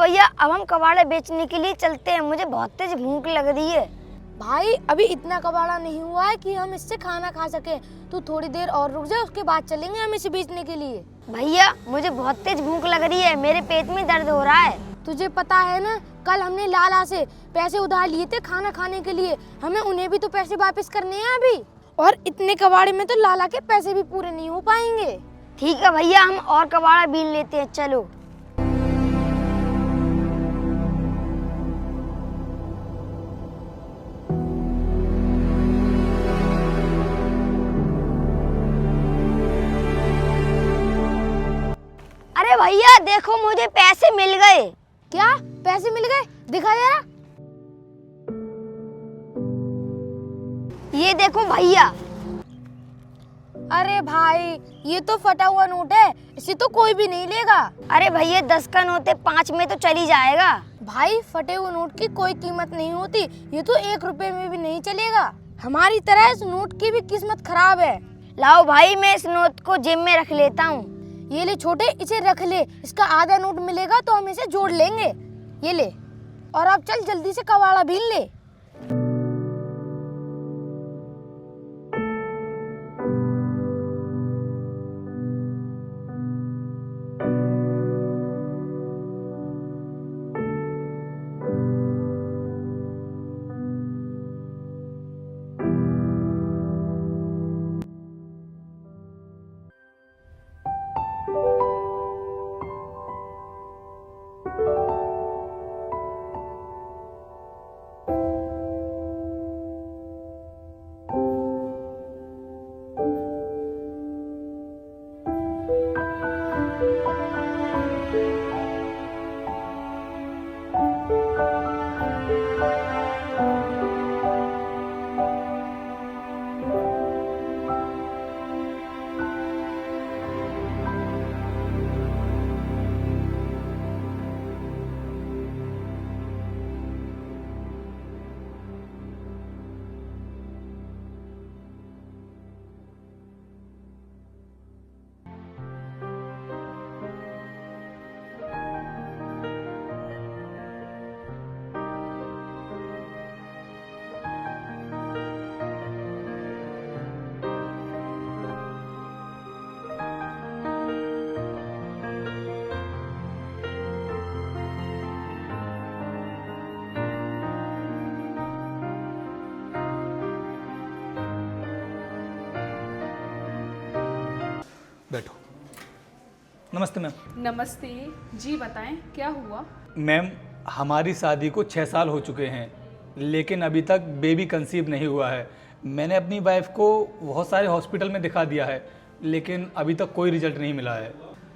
भैया अब हम कबाड़ा बेचने के लिए चलते हैं, मुझे बहुत तेज भूख लग रही है। भाई अभी इतना कबाड़ा नहीं हुआ है कि हम इससे खाना खा सके। तू थोड़ी देर और रुक जा, उसके बाद चलेंगे हम इसे बेचने के लिए। भैया मुझे बहुत तेज भूख लग रही है, मेरे पेट में दर्द हो रहा है। तुझे पता है ना, कल हमने लाला से पैसे उधार लिए थे खाना खाने के लिए, हमें उन्हें भी तो पैसे वापस करने हैं अभी। और इतने कबाड़े में तो लाला के पैसे भी पूरे नहीं हो पाएंगे। ठीक है भैया, हम और कबाड़ा बीन लेते हैं, चलो। अरे भैया देखो, मुझे पैसे मिल गए। क्या पैसे मिल गए? दिखा जरा। ये देखो भैया। अरे भाई ये तो फटा हुआ नोट है, इसे तो कोई भी नहीं लेगा। अरे भैया 10 का नोट है, 5 में तो चली जाएगा। भाई फटे हुए नोट की कोई कीमत नहीं होती, ये तो 1 रुपए में भी नहीं चलेगा। हमारी तरह इस नोट की भी किस्मत खराब है। लाओ भाई, मैं इस नोट को जेब में रख लेता हूँ। ये ले छोटे, इसे रख ले, इसका आधा नोट मिलेगा तो हम इसे जोड़ लेंगे। ये ले, और अब चल जल्दी से कबाड़ा बीन ले। बैठो। नमस्ते मैम। नमस्ते जी, बताएं क्या हुआ? मैम हमारी शादी को 6 साल हो चुके हैं, लेकिन अभी तक बेबी कंसीव नहीं हुआ है। मैंने अपनी वाइफ को बहुत सारे हॉस्पिटल में दिखा दिया है, लेकिन अभी तक कोई रिजल्ट नहीं मिला है।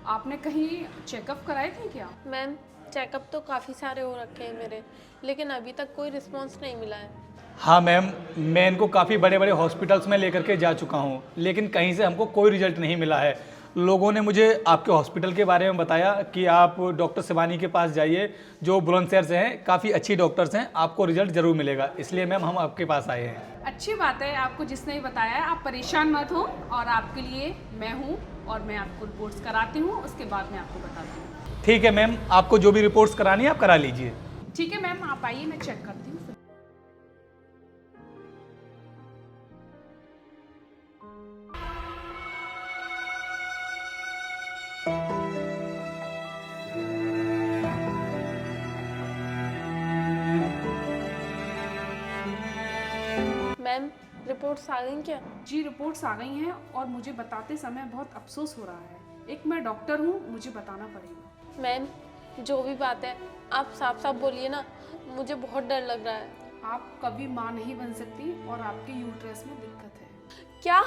आपने कहीं चेकअप कराए थे क्या? मैम चेकअप तो काफ़ी सारे हो रखे हैं मेरे, लेकिन अभी तक कोई रिस्पांस नहीं मिला है। हाँ मैम, मैं इनको काफ़ी बड़े बड़े हॉस्पिटल्स में लेकर के जा चुका हूँ, लेकिन कहीं से हमको कोई रिजल्ट नहीं मिला है। लोगों ने मुझे आपके हॉस्पिटल के बारे में बताया कि आप डॉक्टर शिवानी के पास जाइए, जो बुलंदशहर से हैं, काफ़ी अच्छी डॉक्टर्स हैं, आपको रिजल्ट ज़रूर मिलेगा। इसलिए मैम हम आपके पास आए हैं। अच्छी बात है, आपको जिसने भी बताया है, आप परेशान मत हो, और आपके लिए मैं हूँ, और मैं आपको रिपोर्ट्स कराती हूँ, उसके बाद मैं आपको बताती हूँ। ठीक है मैम, आपको जो भी रिपोर्ट्स करानी है आप करा लीजिए। ठीक है मैम, आप आइए, मैं चेक करती हूँ। मैम रिपोर्ट्स आ गई क्या? जी रिपोर्ट्स आ गई हैं, और मुझे बताते समय बहुत अफसोस हो रहा है। एक मैं डॉक्टर हूँ, मुझे बताना पड़ेगा। मैम जो भी बात है आप साफ साफ बोलिए ना, मुझे बहुत डर लग रहा है। आप कभी माँ नहीं बन सकती, और आपके यूट्रस में दिक्कत है। क्या?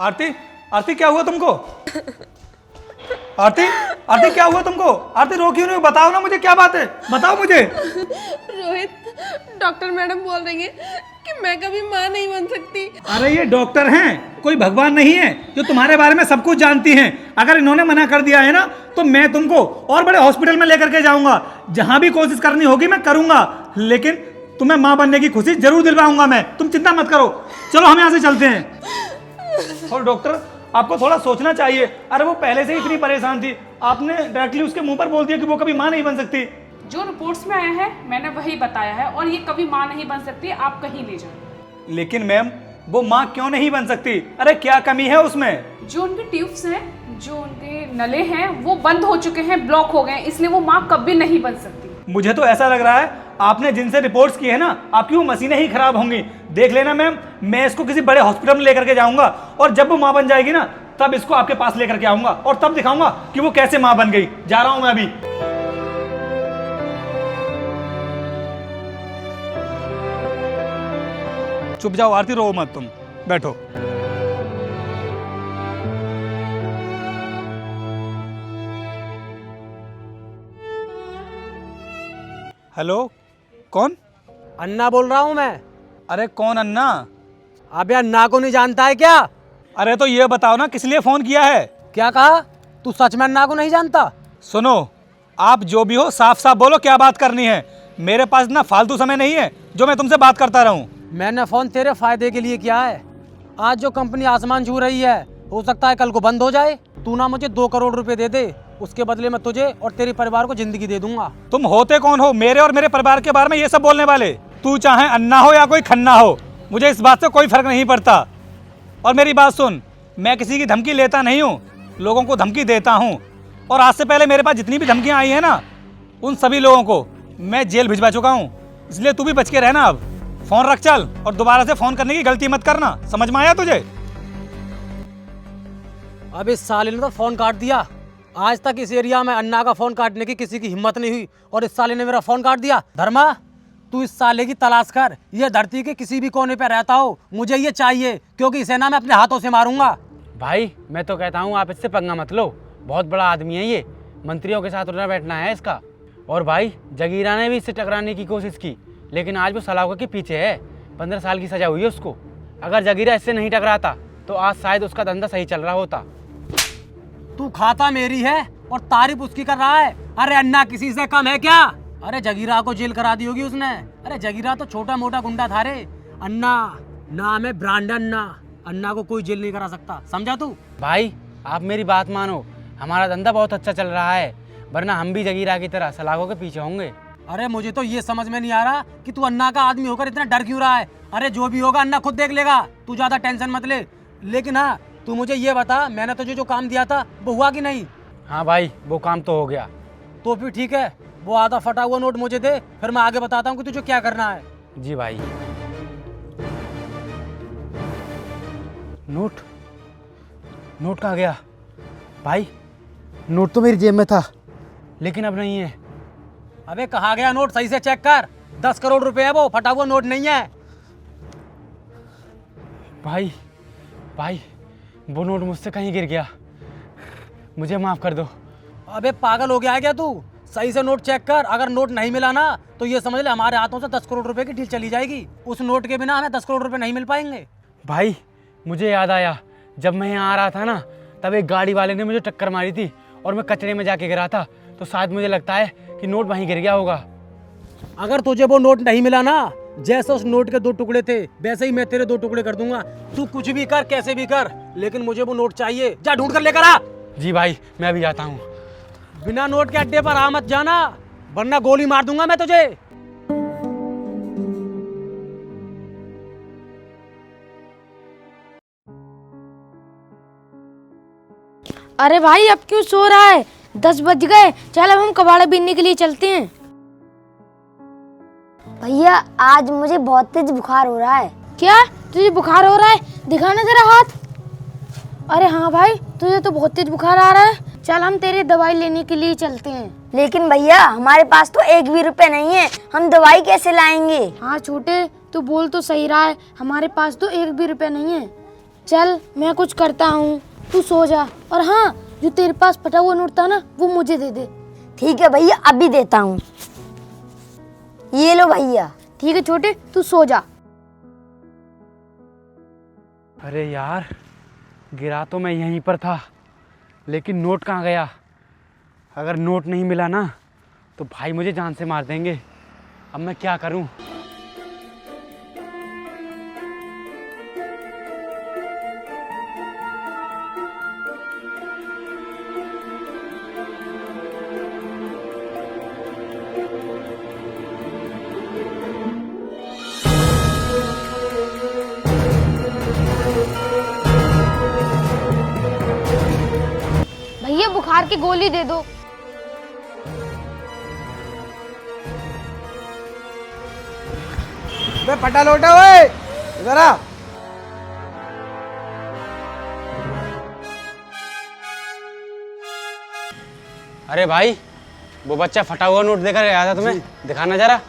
आरती, आरती क्या हुआ तुमको? आरती, आरती क्या हुआ तुमको? आरती रो क्यों नहीं? बताओ ना मुझे, क्या बात है, बताओ मुझे। रोहित, डॉक्टर मैडम बोल रही है कि मैं कभी माँ नहीं बन सकती। अरे ये डॉक्टर हैं, कोई भगवान नहीं है जो तुम्हारे बारे में सब कुछ जानती हैं। अगर इन्होंने मना कर दिया है ना, तो मैं तुमको और बड़े हॉस्पिटल में लेकर के जाऊंगा। जहां भी कोशिश करनी होगी मैं करूंगा, लेकिन तुम्हें माँ बनने की खुशी जरूर दिलवाऊंगा मैं। तुम चिंता मत करो, चलो हम यहाँ से चलते हैं। और डॉक्टर, आपको थोड़ा सोचना चाहिए। अरे वो पहले से ही इतनी परेशान थी, आपने डायरेक्टली उसके मुंह पर बोल दिया कि वो कभी माँ नहीं बन सकती। जो रिपोर्ट्स में आया है मैंने वही बताया है, और ये कभी माँ नहीं बन सकती, आप कहीं ले जाओ। लेकिन मैम वो माँ क्यों नहीं बन सकती? अरे क्या कमी है उसमें? जो उनके ट्यूब्स हैं, जो उनके नले हैं वो बंद हो चुके हैं, ब्लॉक हो गए हैं, इसलिए वो माँ कभी नहीं बन सकती। मुझे तो ऐसा लग रहा है आपने जिनसे रिपोर्ट्स की है ना, आपकी वो मशीनें ही खराब होंगी। देख लेना मैम, मैं इसको किसी बड़े हॉस्पिटल में लेकर के जाऊंगा, और जब वो माँ बन जाएगी ना तब इसको आपके पास लेकर के आऊंगा और तब दिखाऊंगा कि वो कैसे माँ बन गई। जा रहा हूं मैं अभी। चुप जाओ आरती, रो मत, तुम बैठो। हेलो, कौन? अन्ना बोल रहा हूँ मैं। अरे कौन अन्ना? अबे अन्ना को नहीं जानता है क्या? अरे तो ये बताओ ना किस लिए फोन किया है? क्या कहा? तू सच में अन्ना को नहीं जानता? सुनो, आप जो भी हो साफ साफ बोलो क्या बात करनी है। मेरे पास इतना फालतू समय नहीं है जो मैं तुमसे बात करता रहूं। मैंने फोन तेरे फायदे के लिए किया है। आज जो कंपनी आसमान छू रही है, हो सकता है कल को बंद हो जाए। तू ना मुझे 2 करोड़ रुपए दे दे, उसके बदले में तुझे और तेरे परिवार को जिंदगी दे दूंगा। तुम होते कौन हो मेरे और मेरे परिवार के बारे में ये सब बोलने वाले? तू चाहे अन्ना हो या कोई खन्ना हो, मुझे इस बात से कोई फर्क नहीं पड़ता। और मेरी बात सुन, मैं किसी की धमकी लेता नहीं हूँ, लोगों को धमकी देता हूँ। और आज से पहले मेरे पास जितनी भी धमकियाँ आई है ना, उन सभी लोगों को मैं जेल भिजवा चुका हूँ। इसलिए तू भी बच के रहना। अब फोन रख चल, और दोबारा से फोन करने की गलती मत करना, समझ में आया तुझे? अब इस साले ने तो फोन काट दिया। आज तक इस एरिया में अन्ना का फोन काटने की किसी की हिम्मत नहीं हुई, और इस साले ने मेरा फोन काट दिया। धर्मा, तू इस साले की तलाश कर। ये धरती के किसी भी कोने पे रहता हो, मुझे ये चाहिए, क्योंकि इसे ना मैं अपने हाथों से मारूंगा। भाई मैं तो कहता हूँ आप इससे पंगा मत लो, बहुत बड़ा आदमी है ये, मंत्रियों के साथ उठना बैठना है इसका। और भाई जगीरा ने भी इससे टकराने की कोशिश की, लेकिन आज वो सलाखों के पीछे है। 15 साल की सजा हुई है उसको। अगर जगीरा इससे नहीं टकराता तो आज शायद उसका धंधा सही चल रहा होता। तू खाता मेरी है और तारीफ उसकी कर रहा है। अरे अन्ना किसी से कम है क्या? अरे जगीरा को जेल करा दी होगी उसने। अरे जगीरा तो छोटा मोटा गुंडा था रे। अन्ना नाम है ब्रांड अन्ना। अन्ना को कोई जेल नहीं करा सकता, समझा तू? भाई आप मेरी बात मानो, हमारा धंधा बहुत अच्छा चल रहा है, वरना हम भी जगीरा की तरह सलाखों के पीछे होंगे। अरे मुझे तो ये समझ में नहीं आ रहा कि तू अन्ना का आदमी होकर इतना डर क्यों रहा है। अरे जो भी होगा अन्ना खुद देख लेगा, तू ज्यादा टेंशन मत ले। लेकिन हाँ, तू मुझे ये बता, मैंने तुझे जो काम दिया था वो हुआ कि नहीं? हाँ भाई, वो काम तो हो गया। तो फिर ठीक है, वो आधा फटा हुआ नोट मुझे दे, फिर मैं आगे बताता हूँ कि तुझे क्या करना है। जी भाई। नोट कहाँ गया? भाई नोट तो मेरी जेब में था, लेकिन अब नहीं है। अबे कहाँ गया नोट? सही से चेक कर। 10 करोड़ रुपए है वो, फटा हुआ नोट नहीं है। भाई वो नोट मुझसे कहीं गिर गया, मुझे माफ कर दो। अबे पागल हो गया है क्या तू? सही से नोट चेक कर। अगर नोट नहीं मिला ना तो ये समझ ले हमारे हाथों से 10 करोड़ रुपए की डील चली जाएगी। उस नोट के बिना हमें 10 करोड़ रुपए नहीं मिल पाएंगे। भाई मुझे याद आया, जब मैं यहाँ आ रहा था ना, तब एक गाड़ी वाले ने मुझे टक्कर मारी थी और मैं कचरे में जाके गिरा था, तो शायद मुझे लगता है कि नोट वहीं गिर गया होगा। अगर तुझे वो नोट नहीं मिला ना, जैसे उस नोट के 2 टुकड़े थे वैसे ही मैं तेरे 2 टुकड़े कर दूंगा। तू कुछ भी कर, कैसे भी कर, लेकिन मुझे वो नोट चाहिए। जा ढूंढ कर लेकर आ। जी भाई, मैं अभी जाता हूँ। बिना नोट के अड्डे पर आ मत जाना, वरना गोली मार दूंगा मैं तुझे। अरे भाई अब क्यों सो रहा है? 10 बज गए, चल अब हम कबाड़ा बीनने के लिए चलते हैं। भैया आज मुझे बहुत तेज बुखार हो रहा है। क्या तुझे बुखार हो रहा है? दिखाना जरा हाथ। अरे हाँ भाई, तुझे तो बहुत तेज बुखार आ रहा है। चल हम तेरी दवाई लेने के लिए चलते हैं। लेकिन भैया हमारे पास तो 1 भी रुपए नहीं है, हम दवाई कैसे लाएंगे? हाँ छोटे, तू बोल तो सही रहा है, हमारे पास तो 1 भी रुपए नहीं है। चल मैं कुछ करता हूँ, तू सो जा। और हाँ, जो तेरे पास फटा हुआ नोट था ना, वो मुझे दे दे। ठीक है भैया, अभी देता हूँ। ये लो भैया। ठीक है छोटे, तू सो जा। अरे यार, गिरा तो मैं यहीं पर था, लेकिन नोट कहाँ गया? अगर नोट नहीं मिला ना तो भाई मुझे जान से मार देंगे। अब मैं क्या करूं? बुखार की गोली दे दो। बे फटा लोटा ओए, इधर आ। अरे भाई, वो बच्चा फटा हुआ नोट देकर आया था तुम्हें, दिखाना जरा।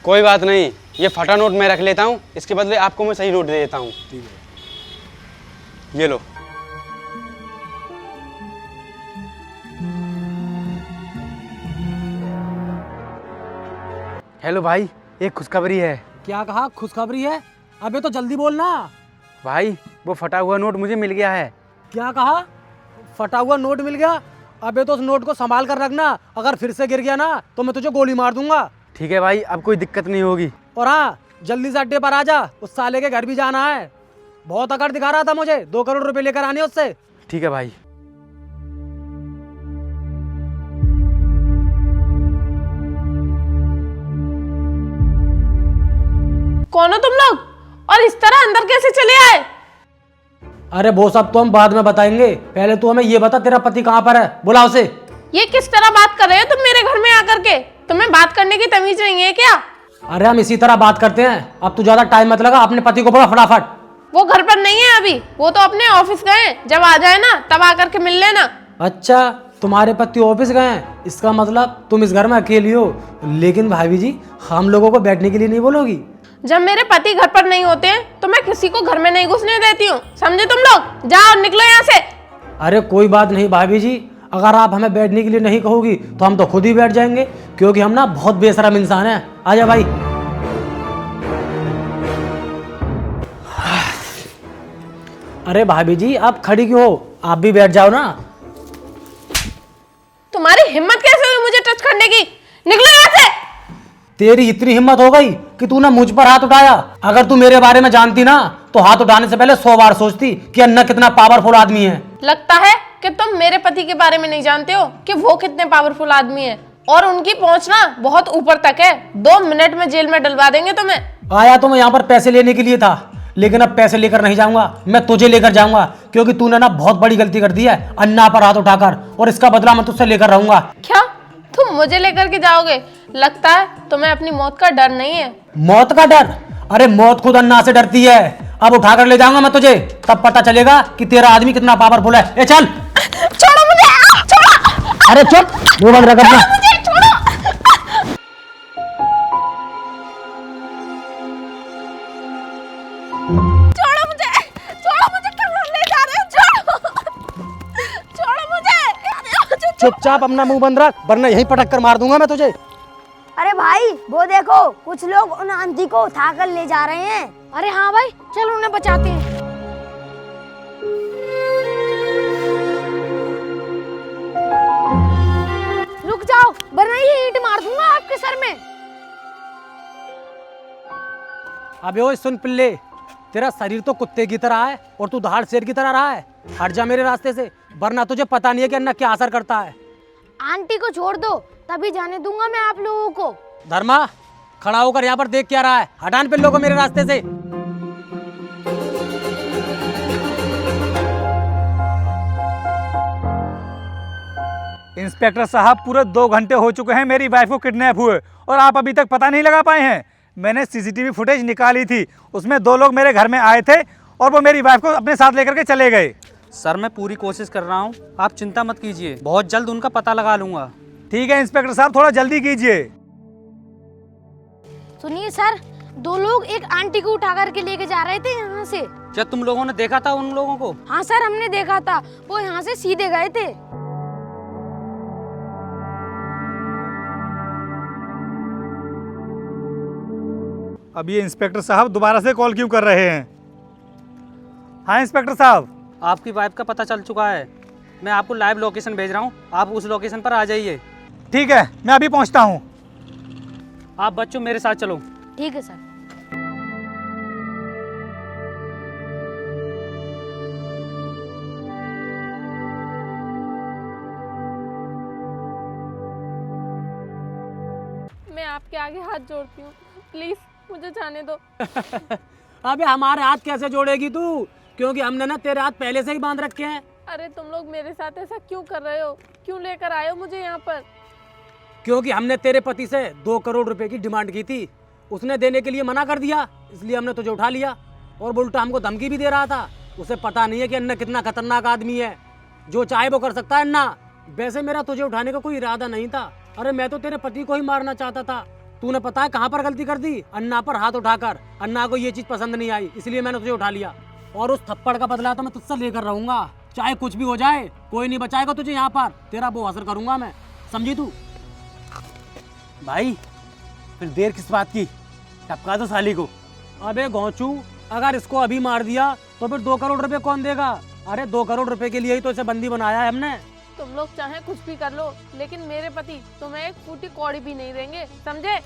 कोई बात नहीं, ये फटा नोट मैं रख लेता हूँ, इसके बदले आपको मैं सही नोट दे देता हूँ। ठीक है, ये लो। हेलो भाई, एक खुशखबरी है। क्या कहा? खुशखबरी है? अबे तो जल्दी बोलना। भाई, वो फटा हुआ नोट मुझे मिल गया है। क्या कहा? फटा हुआ नोट मिल गया? अबे तो उस नोट को संभाल कर रखना, अगर फिर से गिर गया ना तो मैं तुझे गोली मार दूंगा। ठीक है भाई, अब कोई दिक्कत नहीं होगी। और हाँ, जल्दी से अड्डे पर आ जा, उस साले के घर भी जाना है। बहुत अकड़ दिखा रहा था मुझे, 2 करोड़ रुपए लेकर आने उससे। ठीक है भाई। कौन हो तुम लोग और इस तरह अंदर कैसे चले आए? अरे वो सब तो हम बाद में बताएंगे, पहले तू हमें ये बता तेरा पति कहाँ पर है, बुला उसे। ये किस तरह बात कर रहे हो तुम मेरे घर में आकर के? तुम्हें बात करने की तमीज नहीं है क्या? अरे हम इसी तरह बात करते हैं, अब तू ज्यादा टाइम मत लगा, अपने पति को बुला फटाफट। वो घर पर नहीं है अभी, वो तो अपने ऑफिस गए हैं, जब आ जाए ना तब आकर के मिल लेना। अच्छा, तुम्हारे पति ऑफिस गए हैं, इसका मतलब तुम इस घर में अकेली हो। लेकिन भाभी जी, हम लोगों को बैठने के लिए नहीं बोलोगी? जब मेरे पति घर पर नहीं होते हैं तो मैं किसी को घर में नहीं घुसने देती हूँ, समझे तुम लोग? जाओ निकलो यहाँ से। अरे कोई बात नहीं भाभी जी, अगर आप हमें बैठने के लिए नहीं कहोगी तो हम तो खुद ही बैठ जाएंगे, क्योंकि हम ना बहुत बेशरम इंसान हैं। आजा भाई। अरे भाभी जी, आप खड़ी क्यों हो? आप भी बैठ जाओ ना। तुम्हारी हिम्मत कैसे हुई मुझे टच करने की? निकलो यहाँ से। तेरी इतनी हिम्मत हो गई कि तूने मुझ पर हाथ उठाया? अगर तू मेरे बारे में जानती ना तो हाथ उठाने से पहले 100 बार सोचती कि अन्ना कितना पावरफुल आदमी है। लगता है कि तुम मेरे पति के बारे में नहीं जानते हो कि वो कितने पावरफुल आदमी है, और उनकी पहुंच ना बहुत ऊपर तक है। 2 मिनट में जेल में डलवा देंगे तुम्हें। आया तो मैं यहाँ पर पैसे लेने के लिए था, लेकिन अब पैसे लेकर नहीं जाऊंगा, मैं तुझे लेकर जाऊंगा, क्योंकि तूने ना बहुत बड़ी गलती कर दी है अन्ना पर हाथ उठाकर, और इसका बदला मैं तुझसे लेकर रहूंगा। क्या तुम मुझे लेकर के जाओगे? लगता है तुम्हें अपनी मौत का डर नहीं है। मौत का डर? अरे मौत खुद अन्ना से डरती है। अब उठाकर ले जाऊंगा मैं तुझे, तब पता चलेगा कि तेरा आदमी कितना पावरफुल है। ए चल। छोड़ो मुझे, छोड़ो। अरे चुप, वो बंद रख अपना। मुझे छोड़ो। छोड़ो मुझे, छोड़ो मुझे, कहाँ ले जा रहे हो? छोड़ो, छोड़ो मुझे। चुपचाप अपना मुंह बंद रख, वरना यहीं पटक कर मार दूंगा मैं तुझे। अरे भाई, वो देखो, कुछ लोग उन आंटी को उठाकर ले जा रहे हैं। अरे हाँ भाई, चलो उन्हें बचाते हैं। रुक जाओ, वरना ये ईंट मार दूंगा आपके सर में। अबे ओए सुन पिल्ले, तेरा शरीर तो कुत्ते की तरह है और तू दहाड़ शेर की तरह रहा है। हट जा मेरे रास्ते से, वरना तुझे पता नहीं है कि अन्ना क्या असर करता है। आंटी को छोड़ दो, तभी जाने दूंगा मैं आप लोगों को। धर्मा, खड़ा होकर यहाँ पर देख क्या रहा है? हटान पिल्लों को मेरे रास्ते से। इंस्पेक्टर साहब, पूरे 2 घंटे हो चुके हैं मेरी वाइफ को किडनैप हुए और आप अभी तक पता नहीं लगा पाए हैं। मैंने सीसीटीवी फुटेज निकाली थी, उसमें 2 लोग मेरे घर में आए थे और वो मेरी वाइफ को अपने साथ लेकर के चले गए। सर, मैं पूरी कोशिश कर रहा हूँ, आप चिंता मत कीजिए, बहुत जल्द उनका पता लगा लूंगा। ठीक है इंस्पेक्टर साहब, थोड़ा जल्दी कीजिए। सुनिए सर, 2 लोग एक आंटी को उठा करके लेके जा रहे थे यहाँ से। क्या तुम लोगों ने देखा था उन लोगों को? हाँ सर, हमने देखा था, वो यहाँ से सीधे गए थे। अब ये इंस्पेक्टर साहब दोबारा से कॉल क्यों कर रहे हैं? हाँ इंस्पेक्टर साहब, आपकी वाइफ का पता चल चुका है, मैं आपको लाइव लोकेशन भेज रहा हूँ, आप उस लोकेशन पर आ जाइए। ठीक है, मैं अभी पहुँचता हूँ। आप बच्चों मेरे साथ चलो। ठीक है सर। मैं आपके आगे हाथ जोड़ती हूँ, प्लीज मुझे जाने दो। अबे हमारे हाथ कैसे जोड़ेगी तू? क्योंकि हमने ना तेरे हाथ पहले से ही बांध रखे हैं। अरे तुम लोग मेरे साथ ऐसा क्यों कर रहे हो? क्यों लेकर आए हो मुझे यहाँ पर? क्योंकि हमने तेरे पति से 2 करोड़ रुपए की डिमांड की थी, उसने देने के लिए मना कर दिया, इसलिए हमने तुझे उठा लिया। और उल्टा हमको धमकी भी दे रहा था। उसे पता नहीं है कि अन्ना कितना खतरनाक आदमी है, जो चाहे वो कर सकता है अन्ना। वैसे मेरा तुझे उठाने का कोई इरादा नहीं था। अरे मैं तो तेरे पति को ही मारना चाहता था। तूने पता है कहाँ पर गलती कर दी? अन्ना पर हाथ उठाकर। अन्ना को ये चीज पसंद नहीं आई, इसलिए मैंने तुझे उठा लिया। और उस थप्पड़ का बदला तो मैं तुझसे लेकर रहूंगा, चाहे कुछ भी हो जाए। कोई नहीं बचाएगा तुझे यहाँ पर, तेरा वो असर करूंगा मैं, समझी तू? भाई फिर देर किस बात की, टपका दो साली को। अबे गौचू, अगर इसको अभी मार दिया तो फिर 2 करोड़ रुपए कौन देगा? अरे 2 करोड़ रुपए के लिए ही तो इसे बंदी बनाया है हमने। तुम लोग चाहे कुछ भी कर लो, लेकिन मेरे पति तुम्हें एक फूटी कौड़ी भी नहीं देंगे, समझे?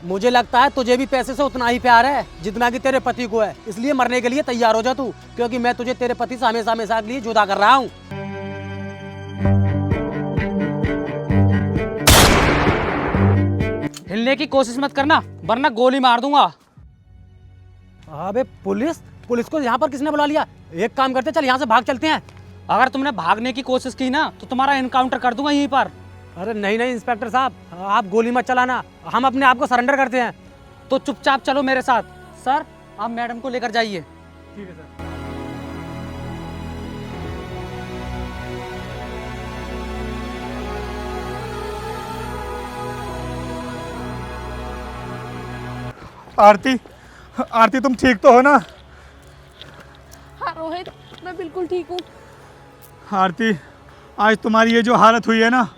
मुझे लगता है तुझे भी पैसे से उतना ही प्यार है जितना कि तेरे पति को है, इसलिए मरने के लिए तैयार हो जा तू, क्योंकि मैं तुझे तेरे पति से हमेशा हमेशा के लिए जुदा कर रहा हूँ। हिलने की कोशिश मत करना, वरना गोली मार दूंगा। अबे पुलिस को यहाँ पर किसने बुला लिया? एक काम करते, चल यहाँ से भाग चलते हैं। अगर तुमने भागने की कोशिश की ना तो तुम्हारा एनकाउंटर कर दूंगा यहीं पर। अरे नहीं इंस्पेक्टर साहब, आप गोली मत चलाना, हम अपने आप को सरेंडर करते हैं। तो चुपचाप चलो मेरे साथ। सर आप मैडम को लेकर जाइए। ठीक है सर। आरती तुम ठीक तो हो ना? हाँ रोहित, मैं बिल्कुल ठीक हूँ। आरती, आज तुम्हारी ये जो हालत हुई है ना,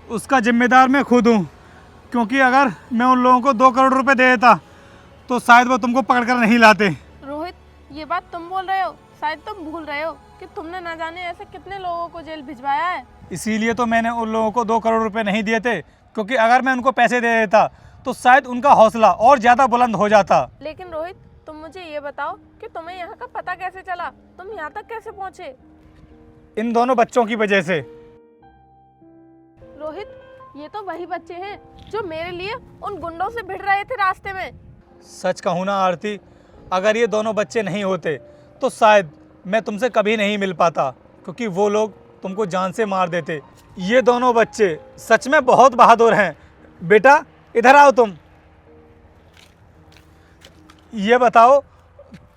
उसका जिम्मेदार मैं खुद हूँ। क्योंकि अगर मैं उन लोगों को 2 करोड़ रुपए दे देता तो शायद वो तुमको पकड़ कर नहीं लाते। रोहित, ये बात तुम बोल रहे हो? शायद तुम भूल रहे हो कि तुमने ना जाने ऐसे कितने लोगों को जेल भिजवाया है। इसीलिए तो मैंने उन लोगों को 2 करोड़ रुपए नहीं दिए थे, क्योंकि अगर मैं उनको पैसे दे देता तो शायद उनका हौसला और ज़्यादा बुलंद हो जाता। लेकिन रोहित, तुम मुझे ये बताओ कि तुम्हें यहाँ का पता कैसे चला? तुम यहाँ तक कैसे पहुँचे? इन दोनों बच्चों की वजह से। रोहित, ये तो वही बच्चे हैं जो मेरे लिए उन गुंडों से भिड़ रहे थे रास्ते में। सच कहूँ ना आरती, अगर ये दोनों बच्चे नहीं होते तो शायद मैं तुमसे कभी नहीं मिल पाता, क्योंकि वो लोग तुमको जान से मार देते। ये दोनों बच्चे सच में बहुत बहादुर हैं। बेटा इधर आओ तुम। ये बताओ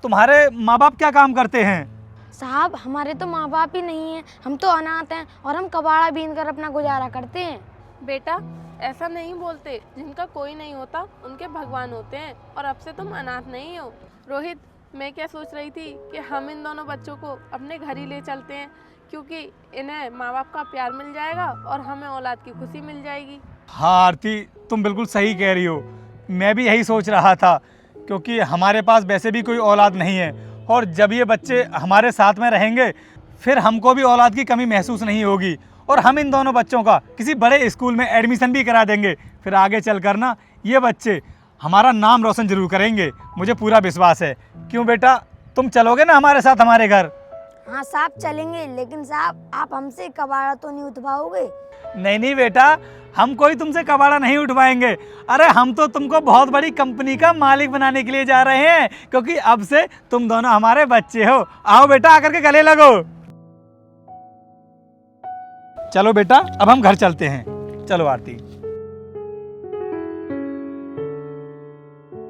तुम्हारे माँ बाप क्या काम करते हैं? साहब, हमारे तो माँ बाप ही नहीं हैं, हम तो अनाथ हैं और हम कबाड़ा बीन कर अपना गुजारा करते हैं। बेटा ऐसा नहीं बोलते, जिनका कोई नहीं होता उनके भगवान होते हैं, और अब से तुम अनाथ नहीं हो। रोहित, मैं क्या सोच रही थी कि हम इन दोनों बच्चों को अपने घर ही ले चलते हैं, क्योंकि इन्हें माँ बाप का प्यार मिल जाएगा और हमें औलाद की खुशी मिल जाएगी। हाँ आरती, तुम बिल्कुल सही कह रही हो। मैं भी यही सोच रहा था, क्योंकि हमारे पास वैसे भी कोई औलाद नहीं है, और जब ये बच्चे हमारे साथ में रहेंगे फिर हमको भी औलाद की कमी महसूस नहीं होगी, और हम इन दोनों बच्चों का किसी बड़े स्कूल में एडमिशन भी करा देंगे। फिर आगे चल कर ना ये बच्चे हमारा नाम रोशन जरूर करेंगे, मुझे पूरा विश्वास है। क्यों बेटा, तुम चलोगे ना हमारे साथ हमारे घर? हाँ साहब चलेंगे, लेकिन साहब आप हमसे कबाड़ा तो नहीं उठवाओगे? नहीं बेटा, हम कोई तुमसे कबाड़ा नहीं उठवाएंगे। अरे हम तो तुमको बहुत बड़ी कंपनी का मालिक बनाने के लिए जा रहे हैं, क्योंकि अब से तुम दोनों हमारे बच्चे हो। आओ बेटा, आकर के गले लगो। चलो बेटा, अब हम घर चलते हैं। चलो आरती।